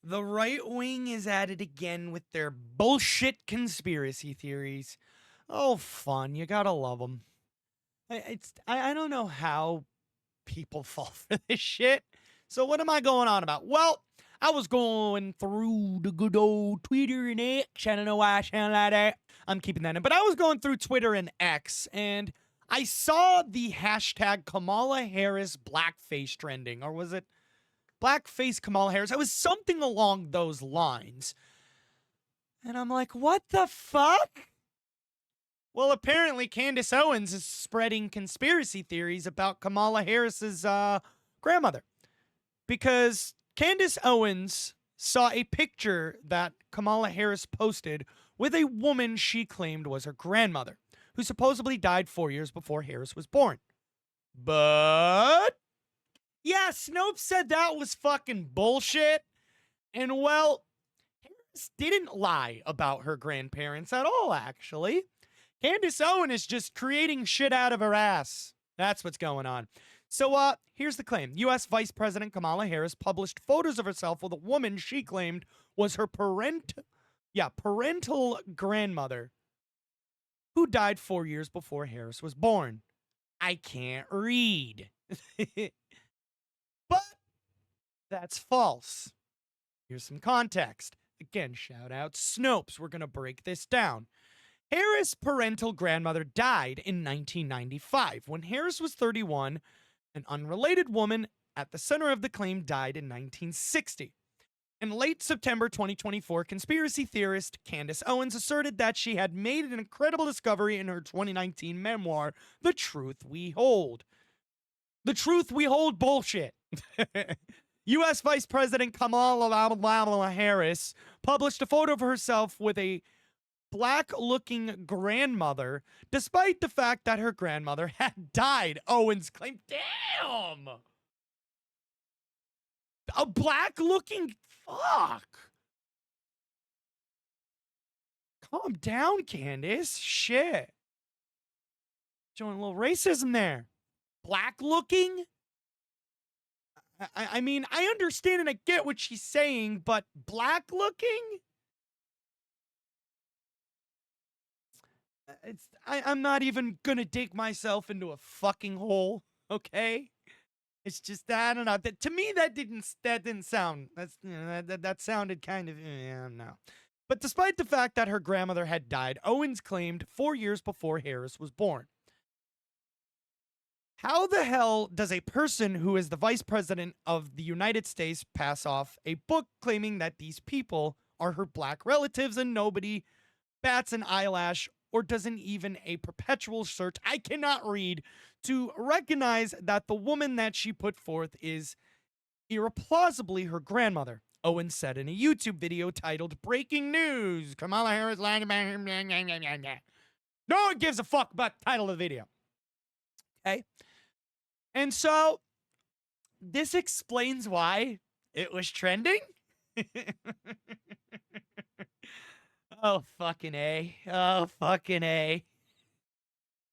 The right wing is at it again with their bullshit conspiracy theories. Oh, fun. You gotta love them. I don't know how people fall for this shit. So what am I going on about? Well, I was going through the good old Twitter and X. I don't know why I sound like that. I'm keeping that in. But I was going through Twitter and X, and I saw the hashtag Kamala Harris blackface trending. Or was it blackface Kamala Harris? It was something along those lines. And I'm like, what the fuck? Well, apparently Candace Owens is spreading conspiracy theories about Kamala Harris's grandmother. Because Candace Owens saw a picture that Kamala Harris posted with a woman she claimed was her grandmother, who supposedly died 4 years before Harris was born. But yeah, Snopes said that was fucking bullshit. And well, Harris didn't lie about her grandparents at all, actually. Candace Owens is just creating shit out of her ass. That's what's going on. So, here's the claim. U.S. Vice President Kamala Harris published photos of herself with a woman she claimed was her parental grandmother who died 4 years before Harris was born. I can't read. But that's false. Here's some context. Again, shout out Snopes. We're going to break this down. Harris' parental grandmother died in 1995. When Harris was 31, an unrelated woman at the center of the claim died in 1960. In late September 2024, conspiracy theorist Candace Owens asserted that she had made an incredible discovery in her 2019 memoir, The Truth We Hold. The Truth We Hold bullshit. U.S. Vice President Kamala Harris published a photo of herself with a black-looking grandmother, despite the fact that her grandmother had died. Owens claimed, damn! A black-looking... Fuck! Calm down, Candace. Shit. Showing a little racism there. Black-looking? I mean, I understand and I get what she's saying, but black-looking? I'm not even gonna dig myself into a fucking hole, okay? It's just I don't know. To me, that didn't sound. That sounded kind of no. But despite the fact that her grandmother had died, Owens claimed 4 years before Harris was born. How the hell does a person who is the vice president of the United States pass off a book claiming that these people are her black relatives and nobody bats an eyelash or doesn't even a perpetual search? I cannot read to recognize that the woman that she put forth is irreplausibly her grandmother. Owens said in a YouTube video titled Breaking News, Kamala Harris lied about him. No one gives a fuck about the title of the video. Okay? And so, this explains why it was trending. Oh, fucking A. Oh, fucking A.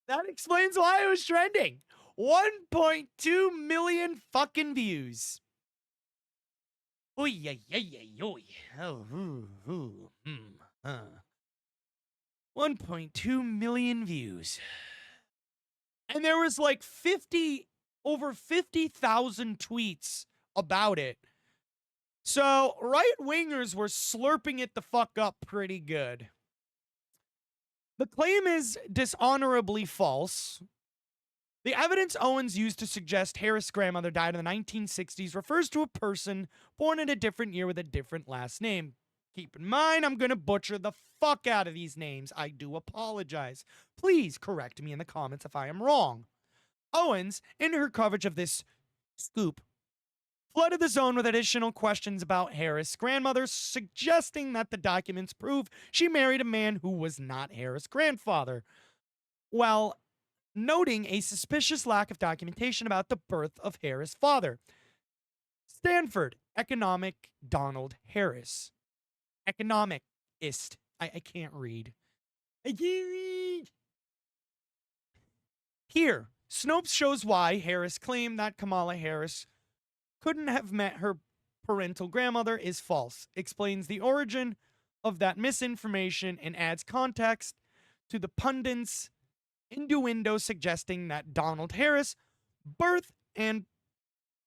That explains why it was trending. 1.2 million fucking views. Oy, oy, oy, oy. Oh, 1.2 million views. And there was like over 50,000 tweets about it. So right-wingers were slurping it the fuck up pretty good. The claim is dishonorably false. The evidence Owens used to suggest Harris' grandmother died in the 1960s refers to a person born in a different year with a different last name. Keep in mind, I'm going to butcher the fuck out of these names. I do apologize. Please correct me in the comments if I am wrong. Owens, in her coverage of this scoop, flooded the zone with additional questions about Harris' grandmother, suggesting that the documents prove she married a man who was not Harris' grandfather, while noting a suspicious lack of documentation about the birth of Harris' father. Stanford economic Donald Harris. Economicist. I can't read. I can't read. Here, Snopes shows why Harris claimed that Kamala Harris couldn't have met her parental grandmother is false, explains the origin of that misinformation, and adds context to the pundits' innuendo suggesting that Donald Harris' birth and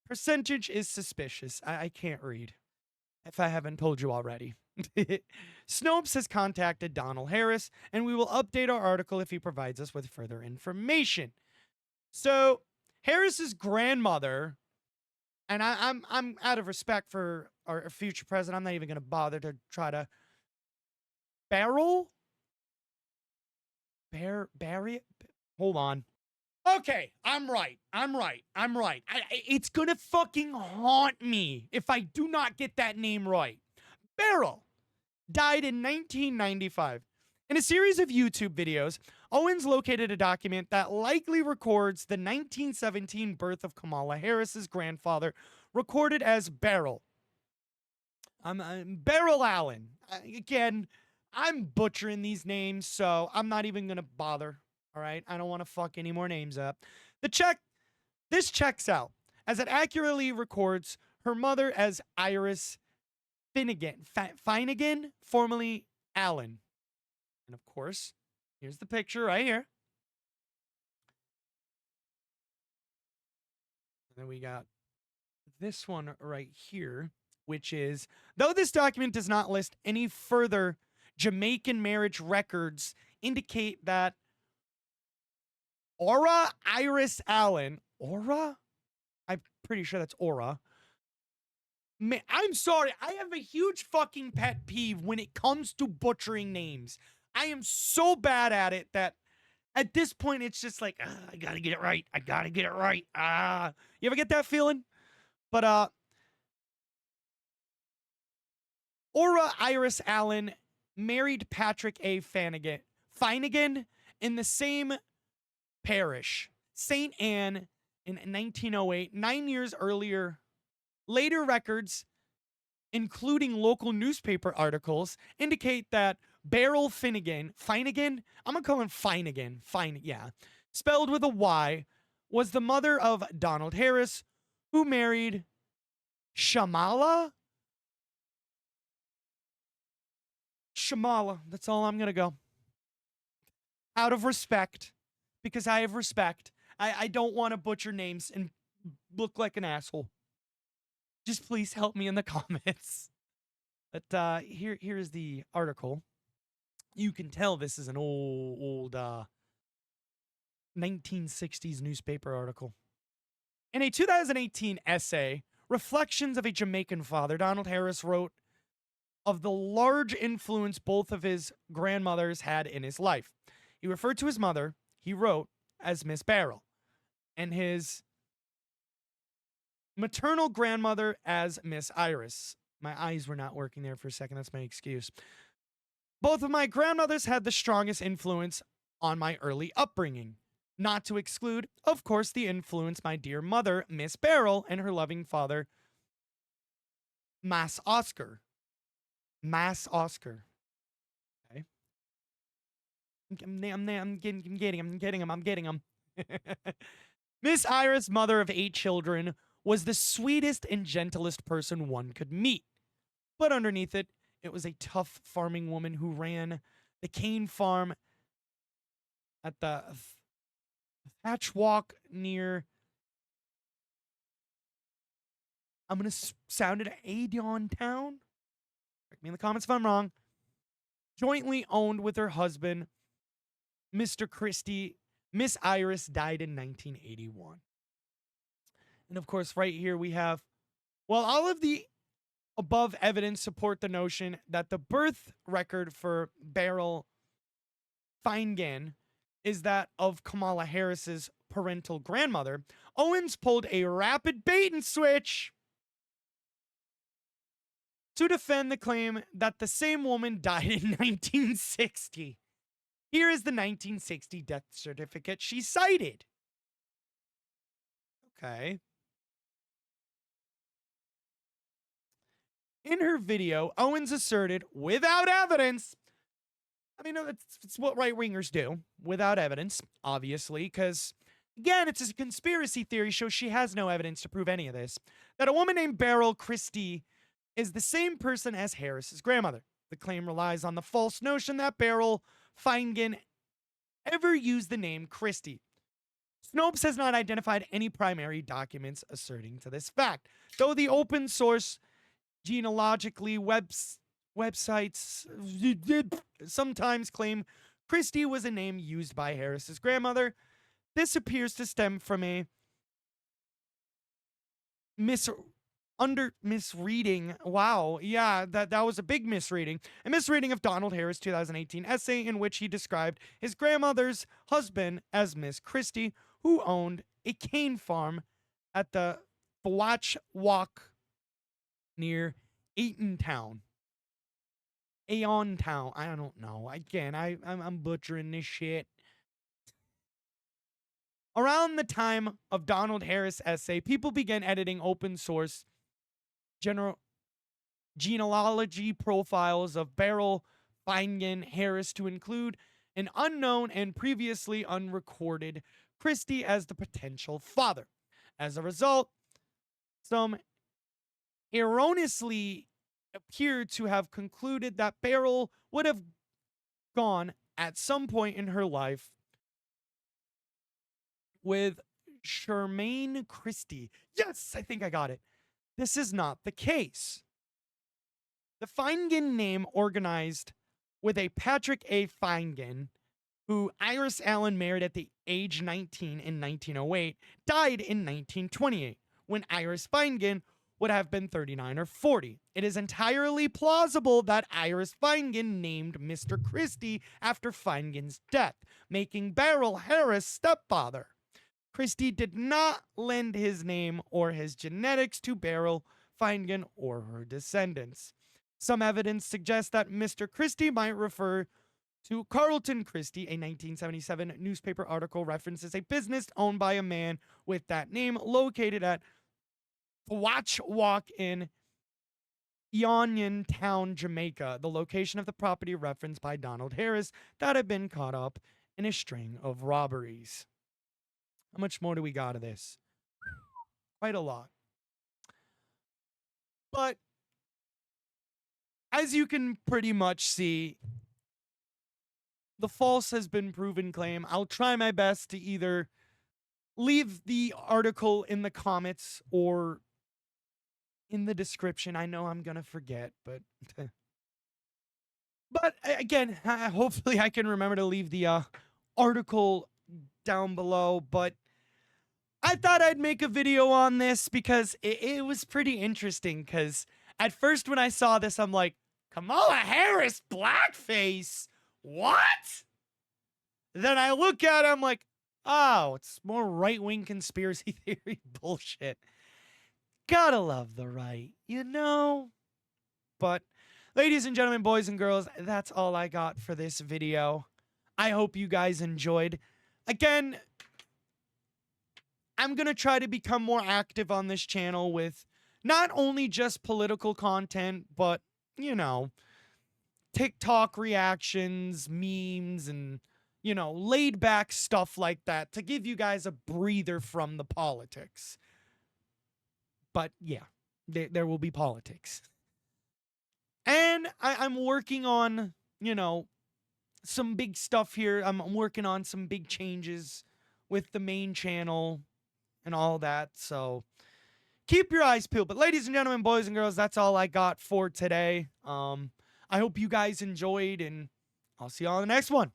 percentage is suspicious. I can't read, if I haven't told you already. Snopes has contacted Donald Harris, and we will update our article if he provides us with further information. So, Harris's grandmother, and I'm out of respect for our future president, I'm not even going to bother to try to bury it. Hold on. Okay, I'm right. It's gonna fucking haunt me if I do not get that name right. Beryl died in 1995. In a series of YouTube videos, Owens located a document that likely records the 1917 birth of Kamala Harris's grandfather, recorded as Beryl. Beryl Allen. Again, I'm butchering these names, so I'm not even gonna bother. All right, I don't want to fuck any more names up. This checks out, as it accurately records her mother as Iris Finnegan, formerly Allen. And of course, here's the picture right here. And then we got this one right here, which is, though this document does not list any further Jamaican marriage records, indicate that Aura Iris Allen. Aura? I'm pretty sure that's Aura. Man, I'm sorry. I have a huge fucking pet peeve when it comes to butchering names. I am so bad at it that at this point it's just like, I gotta get it right. You ever get that feeling? But Aura Iris Allen married Patrick A. Finnegan in the same parish, St. Anne, in 1908, 9 years earlier. Later records, including local newspaper articles, indicate that Beryl Finnegan, I'm gonna call him Finnegan, spelled with a Y, was the mother of Donald Harris, who married Shamala. That's all I'm gonna go. Out of respect. Because I have respect. I don't want to butcher names and look like an asshole. Just please help me in the comments. But here's the article. You can tell this is an old 1960s newspaper article. In a 2018 essay, Reflections of a Jamaican Father, Donald Harris wrote of the large influence both of his grandmothers had in his life. He referred to his mother, he wrote, as Miss Beryl, and his maternal grandmother as Miss Iris. My eyes were not working there for a second. That's my excuse. Both of my grandmothers had the strongest influence on my early upbringing. Not to exclude, of course, the influence my dear mother, Miss Beryl, and her loving father, Mas Oscar. Okay. I'm getting him. Miss Iris, mother of 8 children, was the sweetest and gentlest person one could meet. But underneath it, it was a tough farming woman who ran the cane farm at the Thatch Walk near, I'm going to sound it, Adon Town? Correct me in the comments if I'm wrong. Jointly owned with her husband, Mr. Christie. Miss Iris died in 1981. And of course, right here we have, well, all of the above evidence support the notion that the birth record for Beryl Finnegan is that of Kamala Harris's parental grandmother. Owens pulled a rapid bait and switch to defend the claim that the same woman died in 1960. Here is the 1960 death certificate she cited. Okay. In her video, Owens asserted, without evidence, I mean, it's what right-wingers do, without evidence, obviously, because, again, it's a conspiracy theory, so she has no evidence to prove any of this, that a woman named Beryl Christie is the same person as Harris's grandmother. The claim relies on the false notion that Beryl Feingen ever used the name Christie. Snopes has not identified any primary documents asserting to this fact, though the open source genealogically websites sometimes claim Christie was a name used by Harris's grandmother. This appears to stem from a misreading. Wow, yeah, that was a big misreading. A misreading of Donald Harris' 2018 essay in which he described his grandmother's husband as Miss Christie, who owned a cane farm at the Fawatch Walk near Aontown. Aontown. I don't know. Again, I'm butchering this shit. Around the time of Donald Harris' essay, people began editing open source general genealogy profiles of Beryl Feingen Harris to include an unknown and previously unrecorded Christie as the potential father. As a result, some erroneously appear to have concluded that Beryl would have gone at some point in her life with Charmaine Christie. Yes, I think I got it. This is not the case. The Feingen name organized with a Patrick A. Feingen, who Iris Allen married at the age 19 in 1908, died in 1928, when Iris Feingen would have been 39 or 40. It is entirely plausible that Iris Feingen named Mr. Christie after Feingen's death, making Beryl Harris' stepfather. Christie did not lend his name or his genetics to Beryl Feingen or her descendants. Some evidence suggests that Mr. Christie might refer to Carlton Christie. A 1977 newspaper article references a business owned by a man with that name located at Watch Walk in Town, Jamaica, the location of the property referenced by Donald Harris that had been caught up in a string of robberies. How much more do we got of this? Quite a lot. But as you can pretty much see, the false has been proven claim. I'll try my best to either leave the article in the comments or in the description. I know I'm going to forget, but but again, hopefully I can remember to leave the article down below. But I thought I'd make a video on this because it was pretty interesting, because at first when I saw this, I'm like, Kamala Harris blackface? What? Then I look at it, I'm like, oh, it's more right-wing conspiracy theory bullshit. Gotta love the right, you know? But, ladies and gentlemen, boys and girls, that's all I got for this video. I hope you guys enjoyed. Again, I'm going to try to become more active on this channel with not only just political content, but, you know, TikTok reactions, memes, and, you know, laid back stuff like that to give you guys a breather from the politics. But yeah, there will be politics. And I'm working on, you know, some big stuff here. I'm working on some big changes with the main channel and all that. So keep your eyes peeled. But ladies and gentlemen, boys and girls, that's all I got for today. I hope you guys enjoyed, and I'll see you all in the next one.